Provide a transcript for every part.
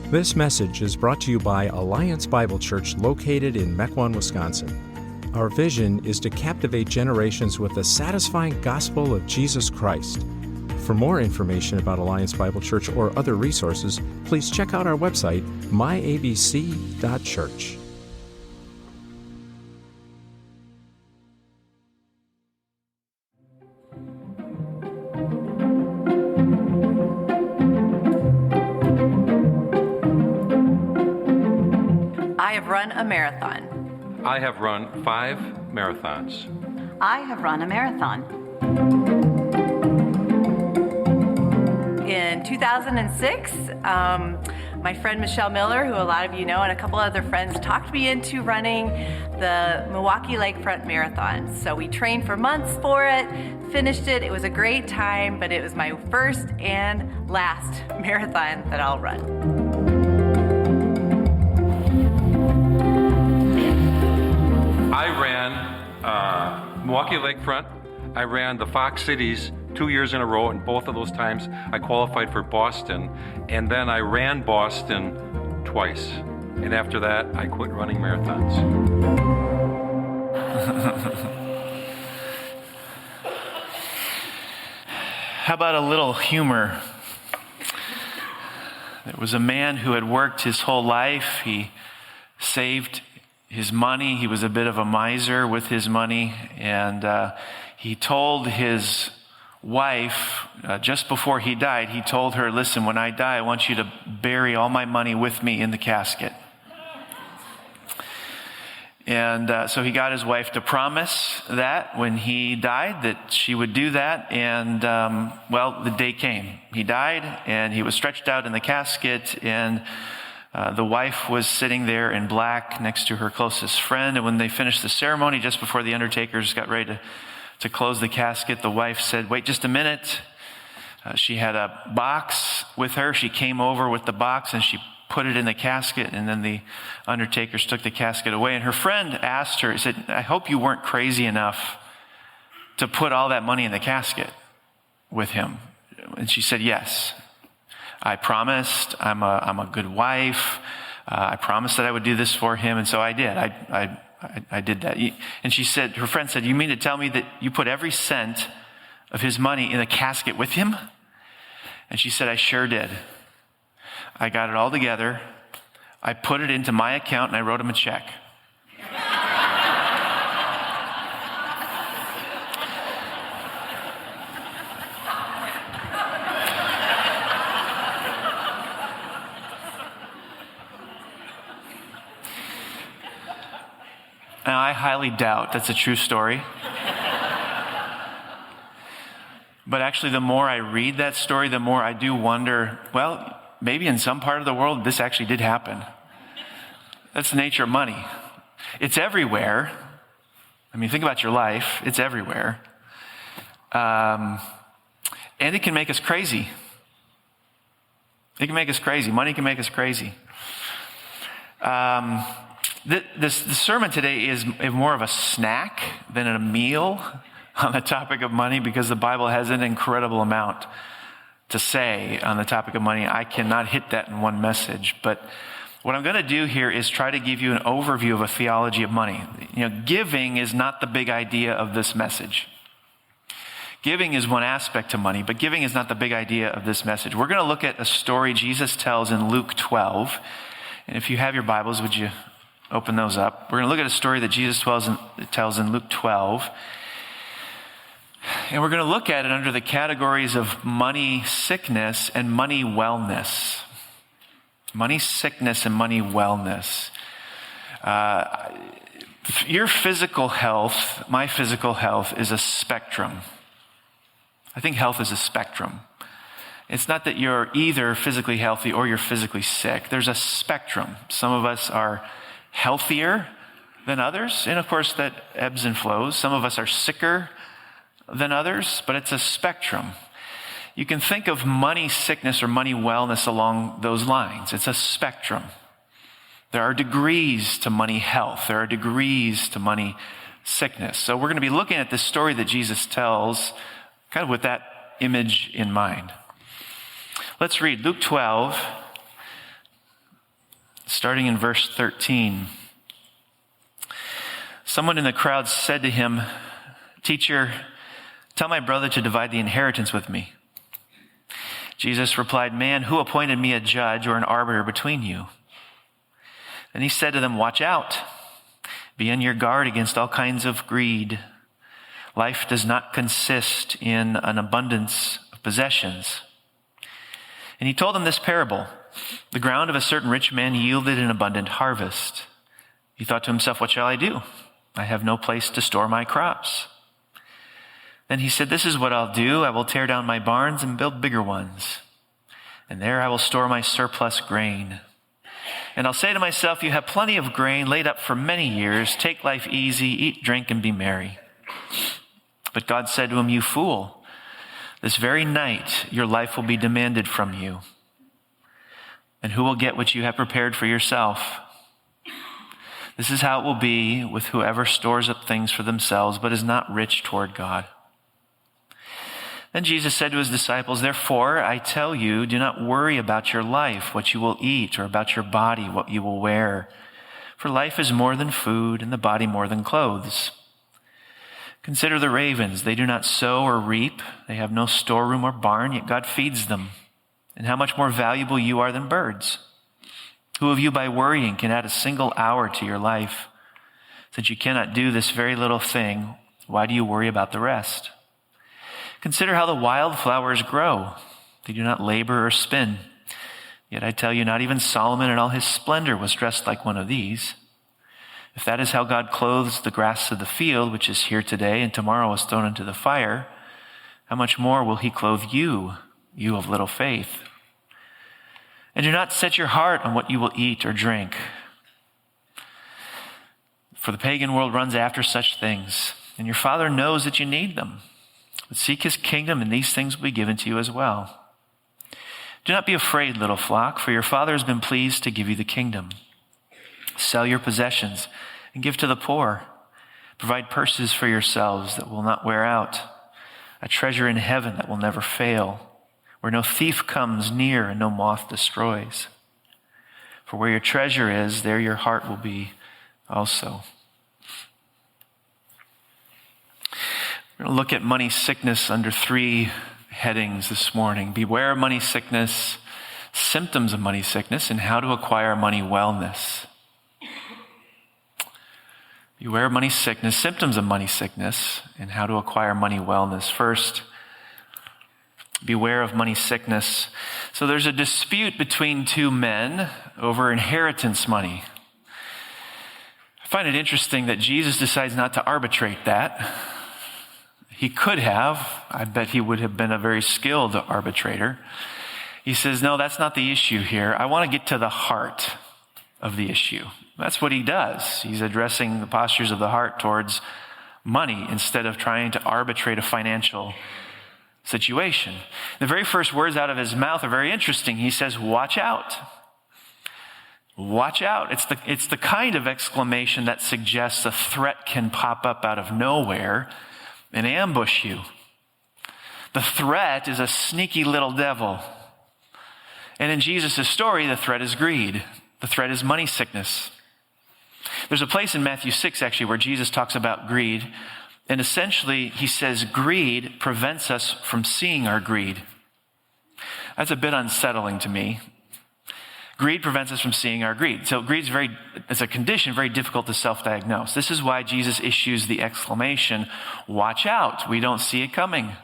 This message is brought to you by Alliance Bible Church located in Mequon, Wisconsin. Our vision is to captivate generations with the satisfying gospel of Jesus Christ. For more information about Alliance Bible Church or other resources, please check out our website, myabc.church. I have run a marathon. I have run 5 marathons. I have run a marathon. In 2006, my friend Michelle Miller, who a lot of you know, and a couple other friends talked me into running the Milwaukee Lakefront Marathon. So we trained for months for it, finished it. It was a great time, but it was my first and last marathon that I'll run. I ran Milwaukee Lakefront. I ran the Fox Cities 2 years in a row, and both of those times I qualified for Boston. And then I ran Boston twice. And after that, I quit running marathons. How about a little humor? There was a man who had worked his whole life. He saved his money. He was a bit of a miser with his money. And he told his wife, just before he died, he told her, listen, when I die, I want you to bury all my money with me in the casket. And so he got his wife to promise that when he died, that she would do that. And, well, the day came. He died, and he was stretched out in the casket, and the wife was sitting there in black next to her closest friend. And when they finished the ceremony, just before the undertakers got ready to close the casket, the wife said, wait just a minute. She had a box with her. She came over with the box, and she put it in the casket, and then the undertakers took the casket away. And her friend asked her, he said, I hope you weren't crazy enough to put all that money in the casket with him. And she said, yes. I promised. I'm a good wife. I promised that I would do this for him, and so I did. I did that. And she said, her friend said, you mean to tell me that you put every cent of his money in the casket with him? And she said, I sure did. I got it all together. I put it into my account, and I wrote him a check. Now, I highly doubt that's a true story. But actually, the more I read that story, the more I do wonder, well, maybe in some part of the world, this actually did happen. That's the nature of money. It's everywhere. I mean, think about your life. It's everywhere. And it can make us crazy. It can make us crazy. Money can make us crazy. The sermon today is more of a snack than a meal on the topic of money, because the Bible has an incredible amount to say on the topic of money. I cannot hit that in one message, but what I'm going to do here is try to give you an overview of a theology of money. You know, giving is not the big idea of this message. Giving is one aspect to money, but giving is not the big idea of this message. We're going to look at a story Jesus tells in Luke 12, and if you have your Bibles, would you open those up? We're going to look at a story that Jesus tells in Luke 12. And we're going to look at it under the categories of money sickness and money wellness. Money sickness and money wellness. Your physical health, my physical health, is a spectrum. I think health is a spectrum. It's not that you're either physically healthy or you're physically sick. There's a spectrum. Some of us are healthier than others, and of course that ebbs and flows. Some of us are sicker than others, but it's a spectrum. You can think of money sickness or money wellness along those lines. It's a spectrum. There are degrees to money health. There are degrees to money sickness. So we're going to be looking at this story that Jesus tells kind of with that image in mind. Let's read Luke 12, starting in verse 13. Someone in the crowd said to him, "Teacher, tell my brother to divide the inheritance with me." Jesus replied, "Man, who appointed me a judge or an arbiter between you?" Then he said to them, "Watch out. Be on your guard against all kinds of greed. Life does not consist in an abundance of possessions." And he told them this parable. The ground of a certain rich man yielded an abundant harvest. He thought to himself, "What shall I do? I have no place to store my crops." Then he said, "This is what I'll do. I will tear down my barns and build bigger ones. And there I will store my surplus grain. And I'll say to myself, you have plenty of grain laid up for many years. Take life easy, eat, drink, and be merry." But God said to him, "You fool, this very night your life will be demanded from you. And who will get what you have prepared for yourself? This is how it will be with whoever stores up things for themselves, but is not rich toward God." Then Jesus said to his disciples, "Therefore, I tell you, do not worry about your life, what you will eat, or about your body, what you will wear. For life is more than food, and the body more than clothes. Consider the ravens. They do not sow or reap. They have no storeroom or barn, yet God feeds them. And how much more valuable you are than birds. Who of you by worrying can add a single hour to your life? Since you cannot do this very little thing, why do you worry about the rest? Consider how the wildflowers grow. They do not labor or spin. Yet I tell you, not even Solomon in all his splendor was dressed like one of these. If that is how God clothes the grass of the field, which is here today and tomorrow is thrown into the fire, how much more will he clothe you, you of little faith? And do not set your heart on what you will eat or drink. For the pagan world runs after such things, and your Father knows that you need them. But seek his kingdom, and these things will be given to you as well. Do not be afraid, little flock, for your Father has been pleased to give you the kingdom. Sell your possessions and give to the poor. Provide purses for yourselves that will not wear out, a treasure in heaven that will never fail, where no thief comes near and no moth destroys. For where your treasure is, there your heart will be also." We're going to look at money sickness under 3 headings this morning. Beware of money sickness, symptoms of money sickness, and how to acquire money wellness. Beware of money sickness, symptoms of money sickness, and how to acquire money wellness. First, beware of money sickness. So there's a dispute between 2 men over inheritance money. I find it interesting that Jesus decides not to arbitrate that. He could have. I bet he would have been a very skilled arbitrator. He says, no, that's not the issue here. I want to get to the heart of the issue. That's what he does. He's addressing the postures of the heart towards money instead of trying to arbitrate a financial situation. The very first words out of his mouth are very interesting. He says, "Watch out." Watch out. It's the kind of exclamation that suggests a threat can pop up out of nowhere and ambush you. The threat is a sneaky little devil. And in Jesus' story, the threat is greed. The threat is money sickness. There's a place in Matthew 6, actually, where Jesus talks about greed. And essentially, he says greed prevents us from seeing our greed. That's a bit unsettling to me. Greed prevents us from seeing our greed. So greed is a condition very difficult to self-diagnose. This is why Jesus issues the exclamation, "Watch out, we don't see it coming."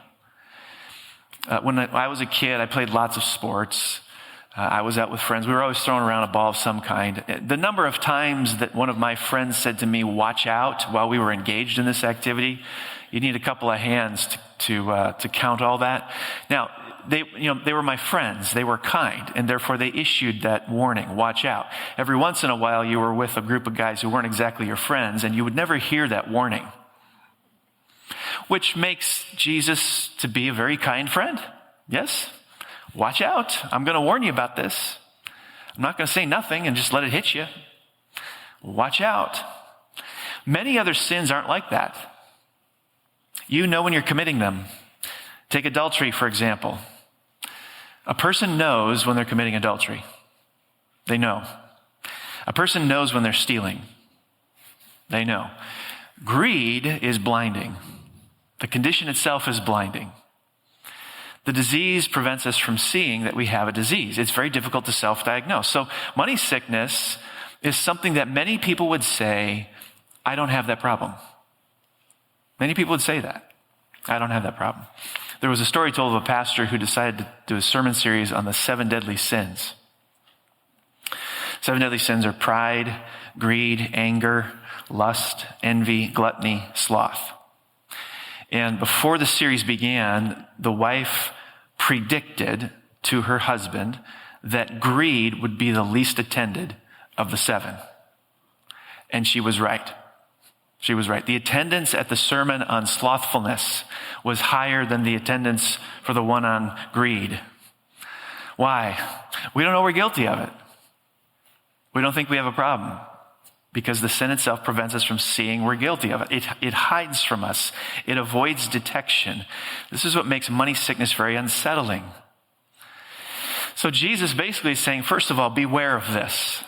When I was a kid, I played lots of sports. I was out with friends. We were always throwing around a ball of some kind. The number of times that one of my friends said to me, "Watch out," while we were engaged in this activity, you need a couple of hands to count all that. Now, they were my friends. They were kind, and therefore they issued that warning, "Watch out." Every once in a while, you were with a group of guys who weren't exactly your friends, and you would never hear that warning, which makes Jesus to be a very kind friend. Yes? Watch out. I'm going to warn you about this. I'm not going to say nothing and just let it hit you. Watch out. Many other sins aren't like that. You know when you're committing them. Take adultery, for example. A person knows when they're committing adultery. They know. A person knows when they're stealing. They know. Greed is blinding. The condition itself is blinding. The disease prevents us from seeing that we have a disease. It's very difficult to self-diagnose. So money sickness is something that many people would say, I don't have that problem. Many people would say that. I don't have that problem. There was a story told of a pastor who decided to do a sermon series on the 7 deadly sins. 7 deadly sins are pride, greed, anger, lust, envy, gluttony, sloth. And before the series began, the wife predicted to her husband that greed would be the least attended of the 7. And she was right. She was right. The attendance at the sermon on slothfulness was higher than the attendance for the one on greed. Why? We don't know we're guilty of it. We don't think we have a problem because the sin itself prevents us from seeing we're guilty of it. It hides from us. It avoids detection. This is what makes money sickness very unsettling. So Jesus basically is saying, first of all, beware of this.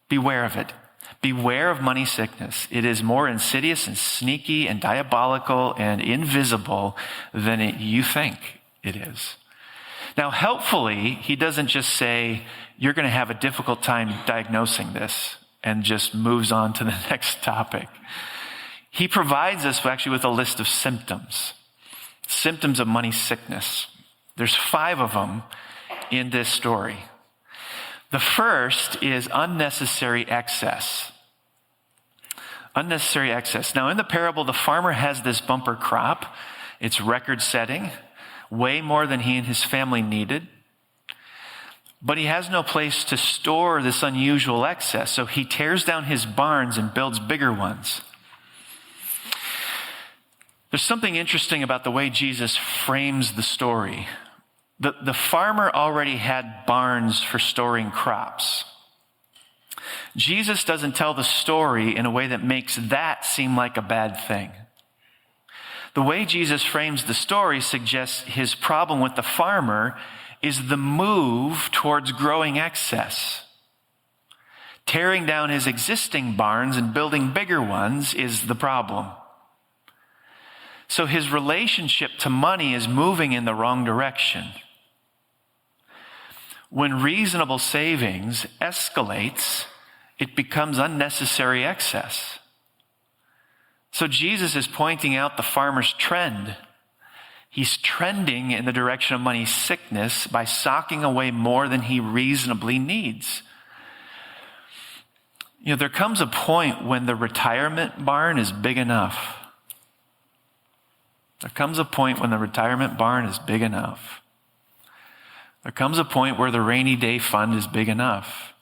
Beware of it. Beware of money sickness. It is more insidious and sneaky and diabolical and invisible than you think it is. Now, helpfully, he doesn't just say, you're going to have a difficult time diagnosing this, and just moves on to the next topic. He provides us actually with a list of symptoms of money sickness. There's 5 of them in this story. The first is unnecessary excess. Unnecessary excess. Now, in the parable, the farmer has this bumper crop. It's record-setting, way more than he and his family needed. But he has no place to store this unusual excess, so he tears down his barns and builds bigger ones. There's something interesting about the way Jesus frames the story. The farmer already had barns for storing crops. Jesus doesn't tell the story in a way that makes that seem like a bad thing. The way Jesus frames the story suggests his problem with the farmer is the move towards growing excess. Tearing down his existing barns and building bigger ones is the problem. So his relationship to money is moving in the wrong direction. When reasonable savings escalates, it becomes unnecessary excess. So Jesus is pointing out the farmer's trend. He's trending in the direction of money sickness by socking away more than he reasonably needs. There comes a point when the retirement barn is big enough. There comes a point when the retirement barn is big enough. There comes a point where the rainy day fund is big enough.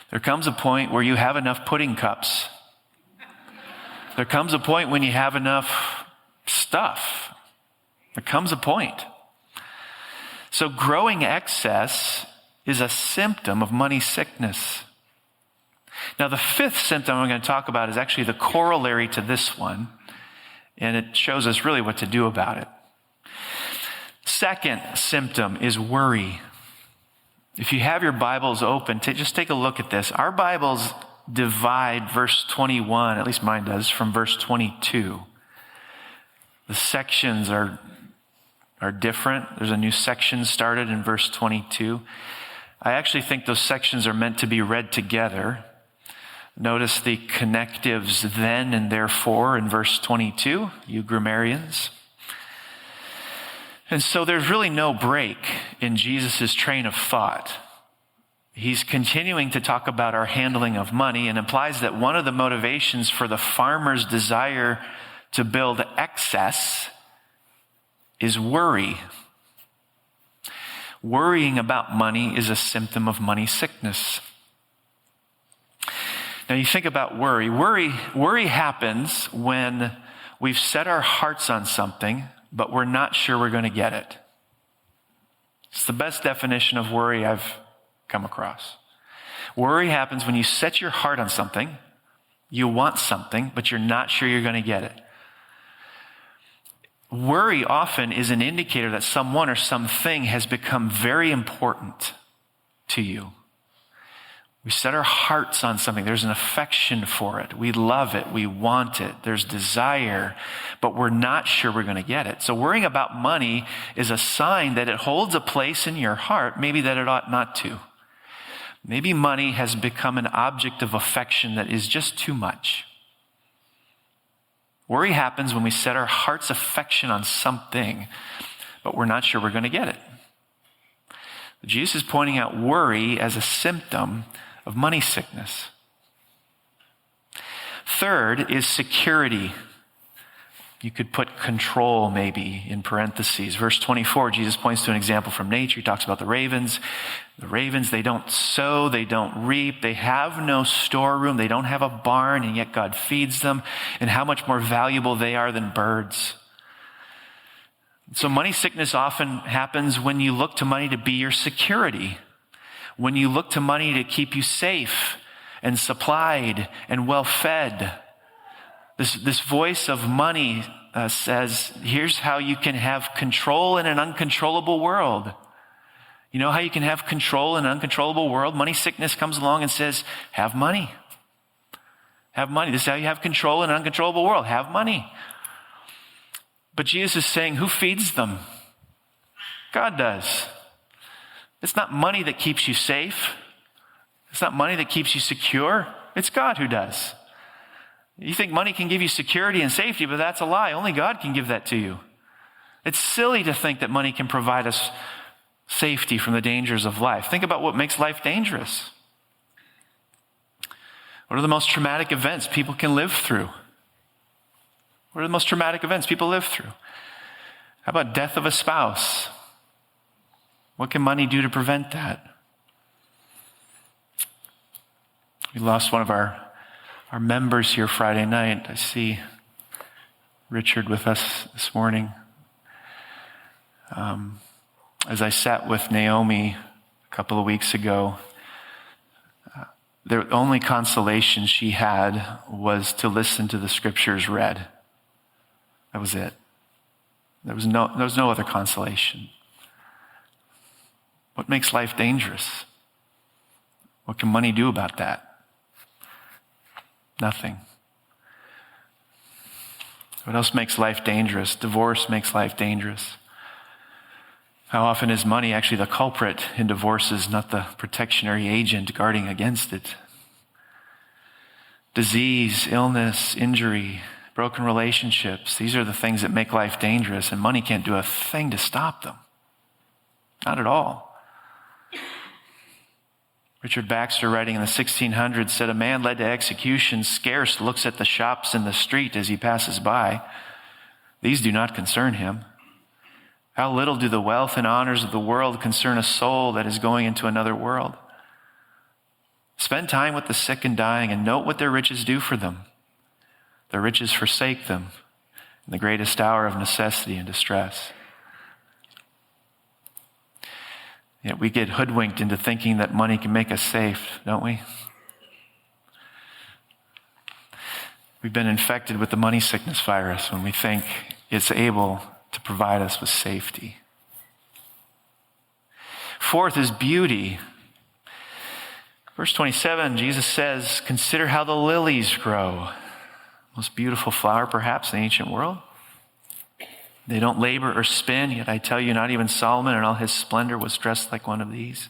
There comes a point where you have enough pudding cups. There comes a point when you have enough stuff. There comes a point. So growing excess is a symptom of money sickness. Now, the 5th symptom I'm going to talk about is actually the corollary to this one, and it shows us really what to do about it. Second symptom is worry. If you have your Bibles open, just take a look at this. Our Bibles divide verse 21, at least mine does, from verse 22. The sections are different. There's a new section started in verse 22. I actually think those sections are meant to be read together. Notice the connectives then and therefore in verse 22, you grammarians. And so there's really no break in Jesus' train of thought. He's continuing to talk about our handling of money and implies that one of the motivations for the farmer's desire to build excess is worry. Worrying about money is a symptom of money sickness. Now you think about worry. Worry happens when we've set our hearts on something, but we're not sure we're going to get it. It's the best definition of worry I've come across. Worry happens when you set your heart on something, you want something, but you're not sure you're going to get it. Worry often is an indicator that someone or something has become very important to you. We set our hearts on something. There's an affection for it. We love it. We want it. There's desire, but we're not sure we're going to get it. So worrying about money is a sign that it holds a place in your heart, maybe that it ought not to. Maybe money has become an object of affection that is just too much. Worry happens when we set our heart's affection on something, but we're not sure we're going to get it. Jesus is pointing out worry as a symptom of money sickness. Third is security. You could put control maybe in parentheses. Verse 24, Jesus points to an example from nature. He talks about the ravens. The ravens, they don't sow, they don't reap, they have no storeroom, they don't have a barn, and yet God feeds them, and how much more valuable they are than birds. So money sickness often happens when you look to money to be your security, when you look to money to keep you safe and supplied and well-fed. This voice of money says, here's how you can have control in an uncontrollable world. You know how you can have control in an uncontrollable world? Money sickness comes along and says, have money. Have money. This is how you have control in an uncontrollable world. Have money. But Jesus is saying, who feeds them? God does. It's not money that keeps you safe. It's not money that keeps you secure. It's God who does. You think money can give you security and safety, but that's a lie. Only God can give that to you. It's silly to think that money can provide us safety from the dangers of life. Think about what makes life dangerous. What are the most traumatic events people can live through? What are the most traumatic events people live through? How about death of a spouse? What can money do to prevent that? We lost one of our members here Friday night. I see Richard with us this morning. As I sat with Naomi a couple of weeks ago, the only consolation she had was to listen to the scriptures read. That was it. There was no other consolation. What makes life dangerous? What can money do about that? Nothing. What else makes life dangerous? Divorce makes life dangerous. How often is money actually the culprit in divorces, not the protectionary agent guarding against it? Disease, illness, injury, broken relationships, these are the things that make life dangerous, and money can't do a thing to stop them. Not at all. Richard Baxter, writing in the 1600s, said, a man led to execution scarce looks at the shops in the street as he passes by. These do not concern him. How little do the wealth and honors of the world concern a soul that is going into another world? Spend time with the sick and dying and note what their riches do for them. Their riches forsake them in the greatest hour of necessity and distress. Yet we get hoodwinked into thinking that money can make us safe, don't we? We've been infected with the money sickness virus when we think it's able to provide us with safety. Fourth is beauty. Verse 27, Jesus says, consider how the lilies grow. Most beautiful flower perhaps in the ancient world. They don't labor or spin, yet I tell you, not even Solomon in all his splendor was dressed like one of these.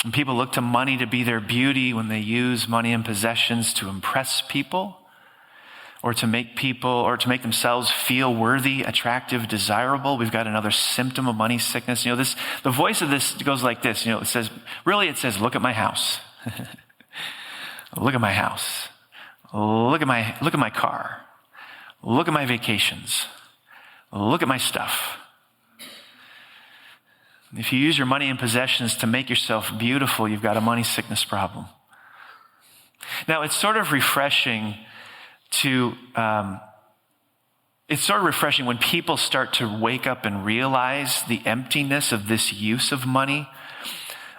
And people look to money to be their beauty when they use money and possessions to impress people, or to make themselves feel worthy, attractive, desirable. We've got another symptom of money sickness. The voice of this goes like this. It says, look at my house. Look at my house. Look at my car. Look at my vacations. Look at my stuff. If you use your money and possessions to make yourself beautiful, you've got a money sickness problem. Now, it's sort of refreshing when people start to wake up and realize the emptiness of this use of money.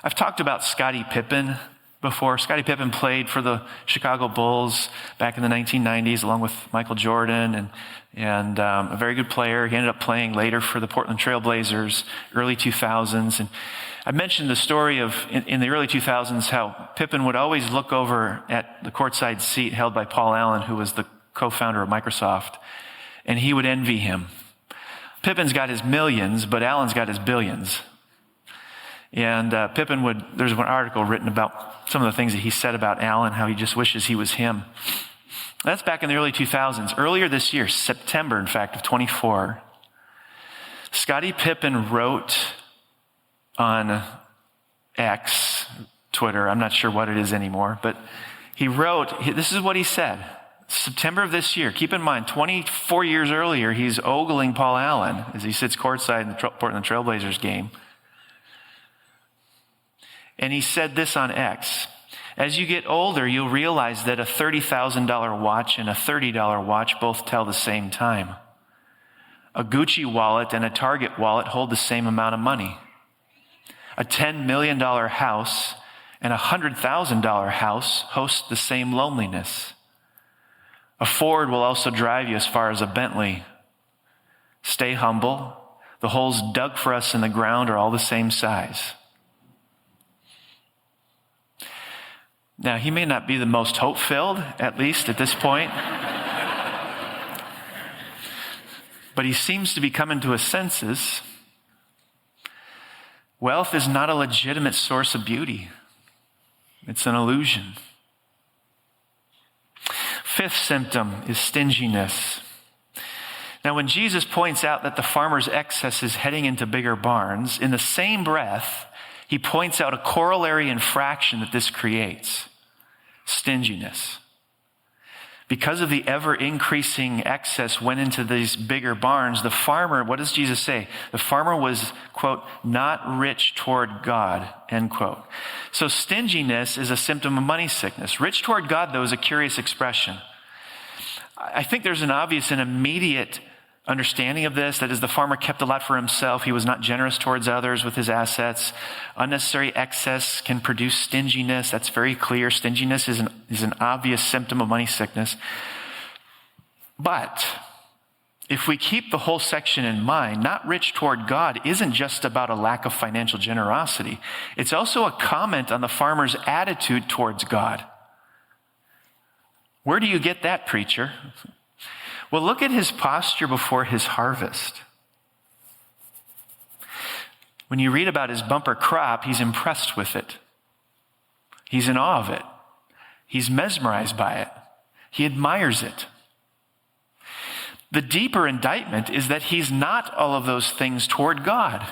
I've talked about Scottie Pippen before. Scottie Pippen played for the Chicago Bulls back in the 1990s along with Michael Jordan and a very good player. He ended up playing later for the Portland Trail Blazers, early 2000s. And I mentioned the story of, in the early 2000s, how Pippen would always look over at the courtside seat held by Paul Allen, who was the co-founder of Microsoft, and he would envy him. Pippen's got his millions, but Allen's got his billions. And there's one article written about some of the things that he said about Allen, how he just wishes he was him. That's back in the early 2000s. Earlier this year, September, in fact, of 24, Scottie Pippen wrote on X, Twitter, I'm not sure what it is anymore, but he wrote, this is what he said. September of this year, keep in mind, 24 years earlier, he's ogling Paul Allen as he sits courtside in the Portland Trail Blazers game. And he said this on X: as you get older, you'll realize that a $30,000 watch and a $30 watch both tell the same time. A Gucci wallet and a Target wallet hold the same amount of money. A $10 million house and a $100,000 house host the same loneliness. A Ford will also drive you as far as a Bentley. Stay humble. The holes dug for us in the ground are all the same size. Now, he may not be the most hope-filled, at least at this point. But he seems to be coming to his senses. Wealth is not a legitimate source of beauty. It's an illusion. Fifth symptom is stinginess. Now, when Jesus points out that the farmer's excess is heading into bigger barns, in the same breath, he points out a corollary infraction that this creates: stinginess. Because of the ever-increasing excess went into these bigger barns, the farmer, what does Jesus say? The farmer was, quote, not rich toward God, end quote. So stinginess is a symptom of money sickness. Rich toward God, though, is a curious expression. I think there's an obvious and immediate understanding of this. That is, the farmer kept a lot for himself. He was not generous towards others with his assets. Unnecessary excess can produce stinginess. That's very clear. Stinginess is an obvious symptom of money sickness. But if we keep the whole section in mind, not rich toward God isn't just about a lack of financial generosity. It's also a comment on the farmer's attitude towards God. Where do you get that, preacher? Well, look at his posture before his harvest. When you read about his bumper crop, he's impressed with it. He's in awe of it. He's mesmerized by it. He admires it. The deeper indictment is that he's not all of those things toward God.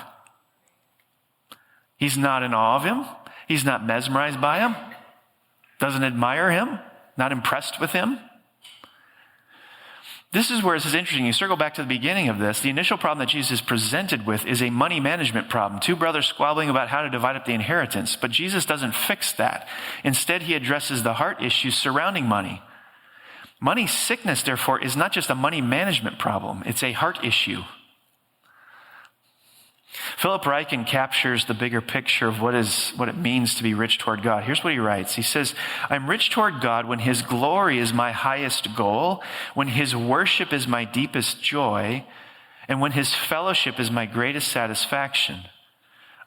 He's not in awe of him. He's not mesmerized by him. Doesn't admire him. Not impressed with him. This is where this is interesting. You circle back to the beginning of this. The initial problem that Jesus is presented with is a money management problem. Two brothers squabbling about how to divide up the inheritance. But Jesus doesn't fix that. Instead, he addresses the heart issues surrounding money. Money sickness, therefore, is not just a money management problem. It's a heart issue. Philip Ryken captures the bigger picture of what it means to be rich toward God. Here's what he writes. He says, I'm rich toward God when his glory is my highest goal, when his worship is my deepest joy, and when his fellowship is my greatest satisfaction.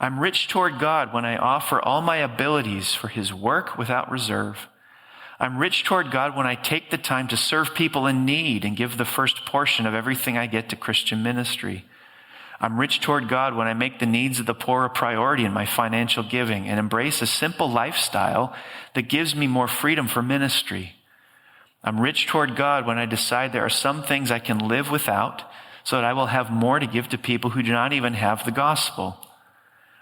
I'm rich toward God when I offer all my abilities for his work without reserve. I'm rich toward God when I take the time to serve people in need and give the first portion of everything I get to Christian ministry. I'm rich toward God when I make the needs of the poor a priority in my financial giving and embrace a simple lifestyle that gives me more freedom for ministry. I'm rich toward God when I decide there are some things I can live without so that I will have more to give to people who do not even have the gospel.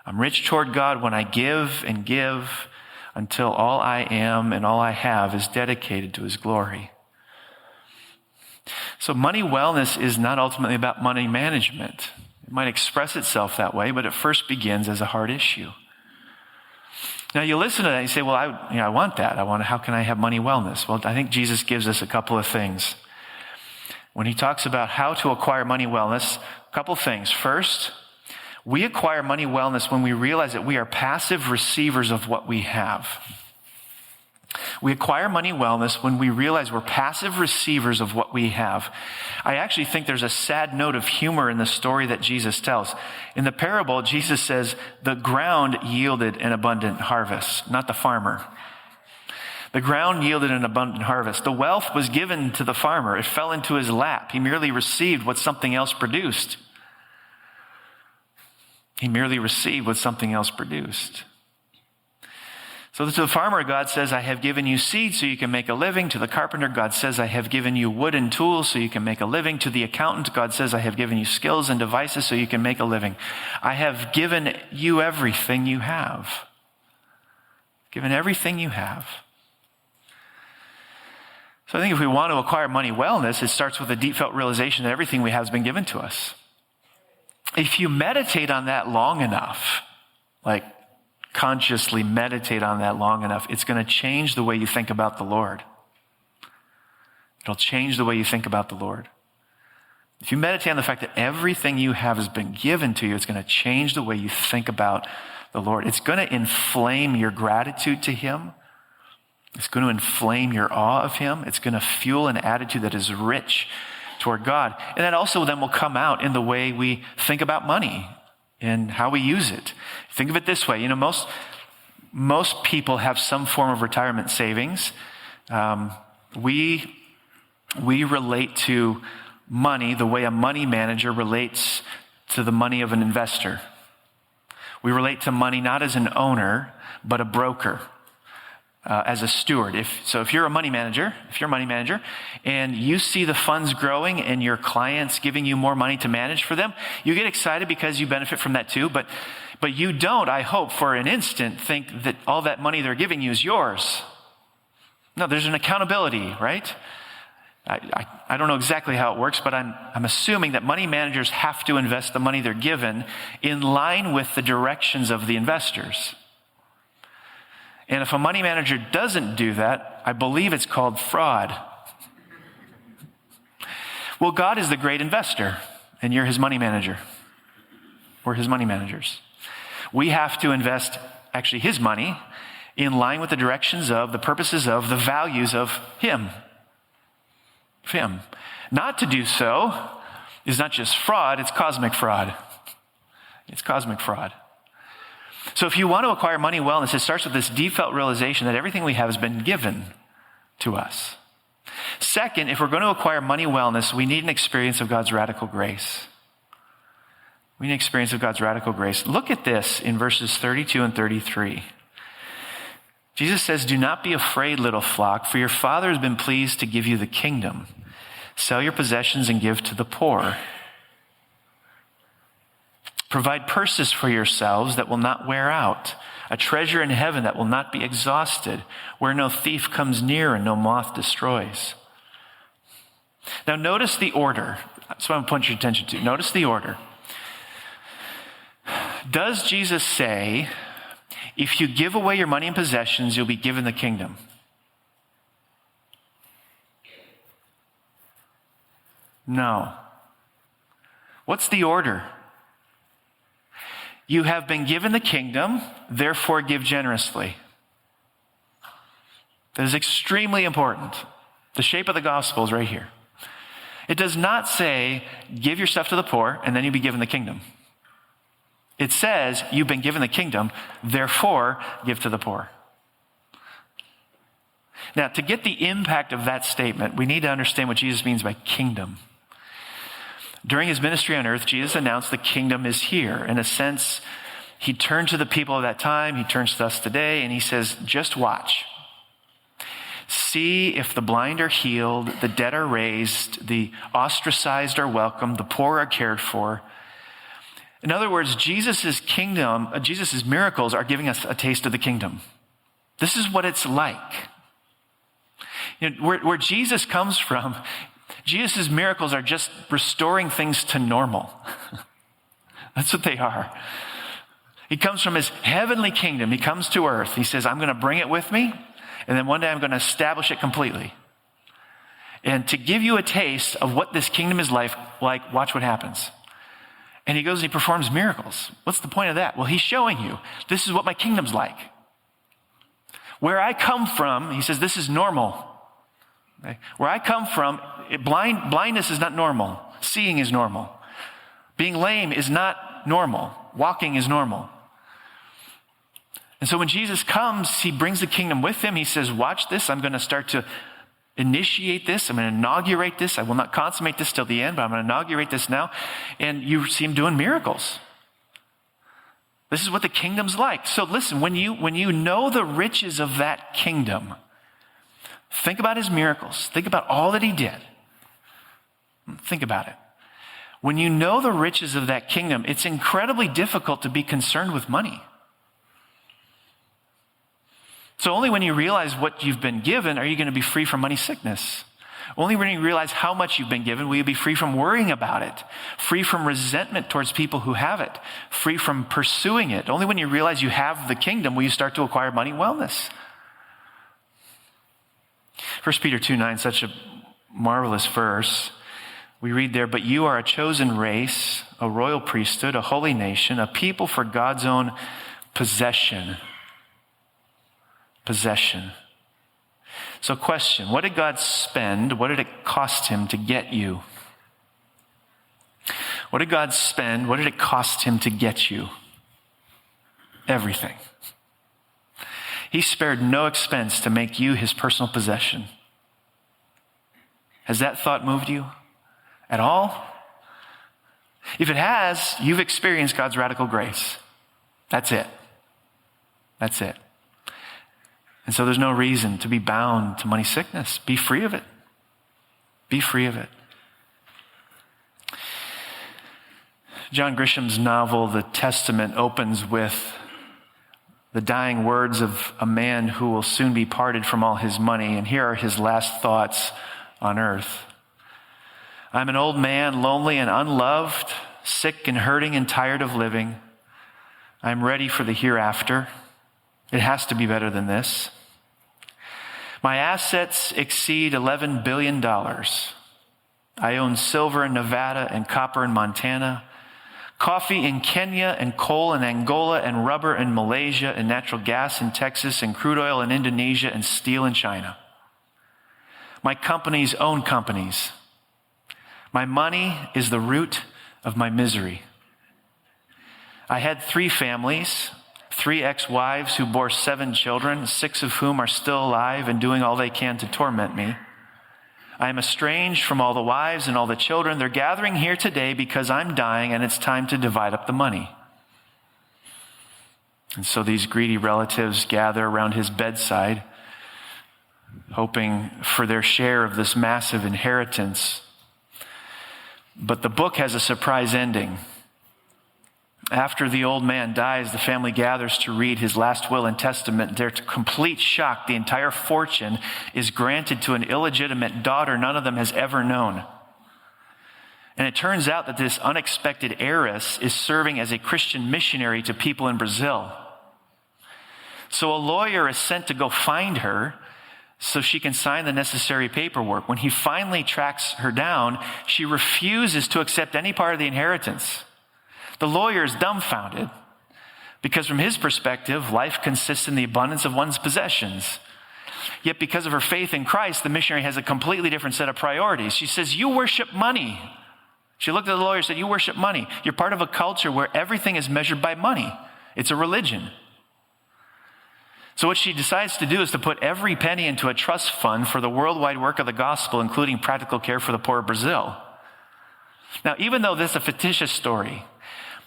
I'm rich toward God when I give and give until all I am and all I have is dedicated to his glory. So money wellness is not ultimately about money management. It might express itself that way, but it first begins as a heart issue. Now you listen to that and you say, well, I want that. How can I have money wellness? Well, I think Jesus gives us a couple of things. When he talks about how to acquire money wellness, a couple of things. First, we acquire money wellness when we realize that we are passive receivers of what we have. We acquire money wellness when we realize we're passive receivers of what we have. I actually think there's a sad note of humor in the story that Jesus tells. In the parable, Jesus says, the ground yielded an abundant harvest, not the farmer. The ground yielded an abundant harvest. The wealth was given to the farmer. It fell into his lap. He merely received what something else produced. He merely received what something else produced. So to the farmer, God says, I have given you seed so you can make a living. To the carpenter, God says, I have given you wood and tools so you can make a living. To the accountant, God says, I have given you skills and devices so you can make a living. I have given you everything you have. Given everything you have. So I think if we want to acquire money wellness, it starts with a deep felt realization that everything we have has been given to us. If you meditate on that long enough, like consciously meditate on that long enough, it's going to change the way you think about the Lord. It'll change the way you think about the Lord. If you meditate on the fact that everything you have has been given to you, it's going to change the way you think about the Lord. It's going to inflame your gratitude to Him. It's going to inflame your awe of Him. It's going to fuel an attitude that is rich toward God. And that also then will come out in the way we think about money and how we use it. Think of it this way. Most people have some form of retirement savings. We relate to money the way a money manager relates to the money of an investor. We relate to money not as an owner, but a broker. As a steward. If you're a money manager, and you see the funds growing and your clients giving you more money to manage for them, you get excited because you benefit from that too, but you don't, I hope, for an instant think that all that money they're giving you is yours. No, there's an accountability, right? I don't know exactly how it works, but I'm assuming that money managers have to invest the money they're given in line with the directions of the investors. And if a money manager doesn't do that, I believe it's called fraud. Well, God is the great investor, and you're His money manager. We're His money managers. We have to invest, actually, His money in line with the directions of, the purposes of, the values of Him. Of Him. Not to do so is not just fraud, it's cosmic fraud. It's cosmic fraud. So if you want to acquire money wellness, it starts with this deep felt realization that everything we have has been given to us. Second, if we're going to acquire money wellness, we need an experience of God's radical grace. We need an experience of God's radical grace. Look at this in verses 32 and 33. Jesus says, do not be afraid, little flock, for your Father has been pleased to give you the kingdom. Sell your possessions and give to the poor. Provide purses for yourselves that will not wear out, a treasure in heaven that will not be exhausted, where no thief comes near and no moth destroys. Now notice the order. That's what I'm pointing your attention to. Notice the order. Does Jesus say, if you give away your money and possessions, you'll be given the kingdom? No. What's the order? You have been given the kingdom, therefore give generously. That is extremely important. The shape of the gospel is right here. It does not say, give your stuff to the poor, and then you'll be given the kingdom. It says, you've been given the kingdom, therefore give to the poor. Now, to get the impact of that statement, we need to understand what Jesus means by kingdom. During his ministry on earth, Jesus announced the kingdom is here. In a sense, he turned to the people of that time, he turns to us today, and he says, just watch. See if the blind are healed, the dead are raised, the ostracized are welcomed, the poor are cared for. In other words, Jesus' miracles are giving us a taste of the kingdom. This is what it's like. Where Jesus comes from, Jesus' miracles are just restoring things to normal. That's what they are. He comes from his heavenly kingdom. He comes to earth. He says, I'm going to bring it with me, and then one day I'm going to establish it completely. And to give you a taste of what this kingdom is like, watch what happens. And he goes and he performs miracles. What's the point of that? Well, he's showing you, this is what my kingdom's like. Where I come from, he says, this is normal. Okay? Where I come from, blindness is not normal. Seeing is normal. Being lame is not normal. Walking is normal. And so when Jesus comes, he brings the kingdom with him. He says, watch this. I'm going to start to initiate this. I'm going to inaugurate this. I will not consummate this till the end, but I'm going to inaugurate this now. And you see him doing miracles. This is what the kingdom's like. So listen, when you know the riches of that kingdom, think about his miracles. Think about all that he did. Think about it. When you know the riches of that kingdom, it's incredibly difficult to be concerned with money. So only when you realize what you've been given are you going to be free from money sickness. Only when you realize how much you've been given will you be free from worrying about it, free from resentment towards people who have it, free from pursuing it. Only when you realize you have the kingdom will you start to acquire money wellness. 1 Peter 2:9, such a marvelous verse. We read there, but you are a chosen race, a royal priesthood, a holy nation, a people for God's own possession. Possession. So question, what did God spend? What did it cost him to get you? What did God spend? What did it cost him to get you? Everything. He spared no expense to make you his personal possession. Has that thought moved you at all? If it has, you've experienced God's radical grace. That's it. That's it. And so there's no reason to be bound to money sickness. Be free of it. Be free of it. John Grisham's novel, The Testament, opens with the dying words of a man who will soon be parted from all his money. And here are his last thoughts on earth. I'm an old man, lonely and unloved, sick and hurting and tired of living. I'm ready for the hereafter. It has to be better than this. My assets exceed $11 billion. I own silver in Nevada and copper in Montana, coffee in Kenya and coal in Angola and rubber in Malaysia and natural gas in Texas and crude oil in Indonesia and steel in China. My companies own companies. My money is the root of my misery. I had 3 families, 3 ex-wives who bore 7 children, 6 of whom are still alive and doing all they can to torment me. I am estranged from all the wives and all the children. They're gathering here today because I'm dying and it's time to divide up the money. And so these greedy relatives gather around his bedside, hoping for their share of this massive inheritance. But the book has a surprise ending. After the old man dies, the family gathers to read his last will and testament. They're to complete shock. The entire fortune is granted to an illegitimate daughter none of them has ever known. And it turns out that this unexpected heiress is serving as a Christian missionary to people in Brazil. So a lawyer is sent to go find her so she can sign the necessary paperwork. When he finally tracks her down, she refuses to accept any part of the inheritance. The lawyer is dumbfounded because from his perspective, life consists in the abundance of one's possessions. Yet because of her faith in Christ, the missionary has a completely different set of priorities. She says, you worship money. She looked at the lawyer and said, you worship money. You're part of a culture where everything is measured by money. It's a religion. So what she decides to do is to put every penny into a trust fund for the worldwide work of the gospel, including practical care for the poor of Brazil. Now, even though this is a fictitious story,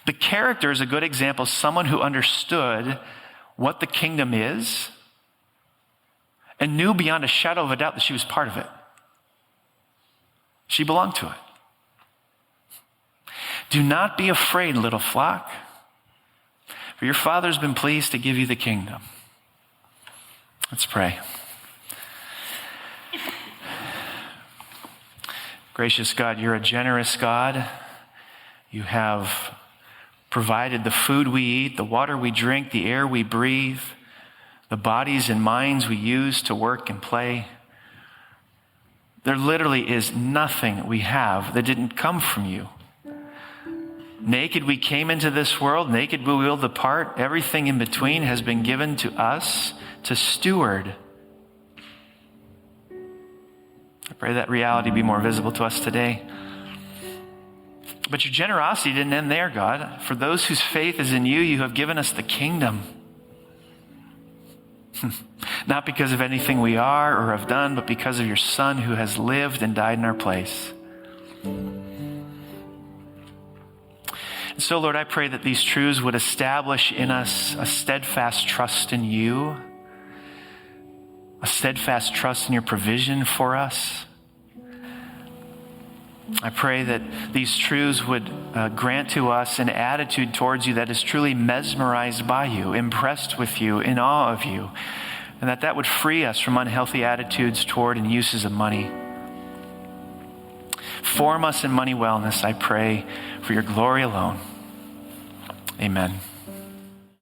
the character is a good example of someone who understood what the kingdom is and knew beyond a shadow of a doubt that she was part of it. She belonged to it. Do not be afraid, little flock, for your Father's been pleased to give you the kingdom. Let's pray. Gracious God, you're a generous God. You have provided the food we eat, the water we drink, the air we breathe, the bodies and minds we use to work and play. There literally is nothing we have that didn't come from you. Naked we came into this world, naked we will depart. Everything in between has been given to us to steward. I pray that reality be more visible to us today. But your generosity didn't end there, God. For those whose faith is in you, you have given us the kingdom. Not because of anything we are or have done, but because of your Son who has lived and died in our place. And so, Lord, I pray that these truths would establish in us a steadfast trust in you, a steadfast trust in your provision for us. I pray that these truths would grant to us an attitude towards you that is truly mesmerized by you, impressed with you, in awe of you, and that would free us from unhealthy attitudes toward and uses of money. Form us in money wellness, I pray, for your glory alone. Amen.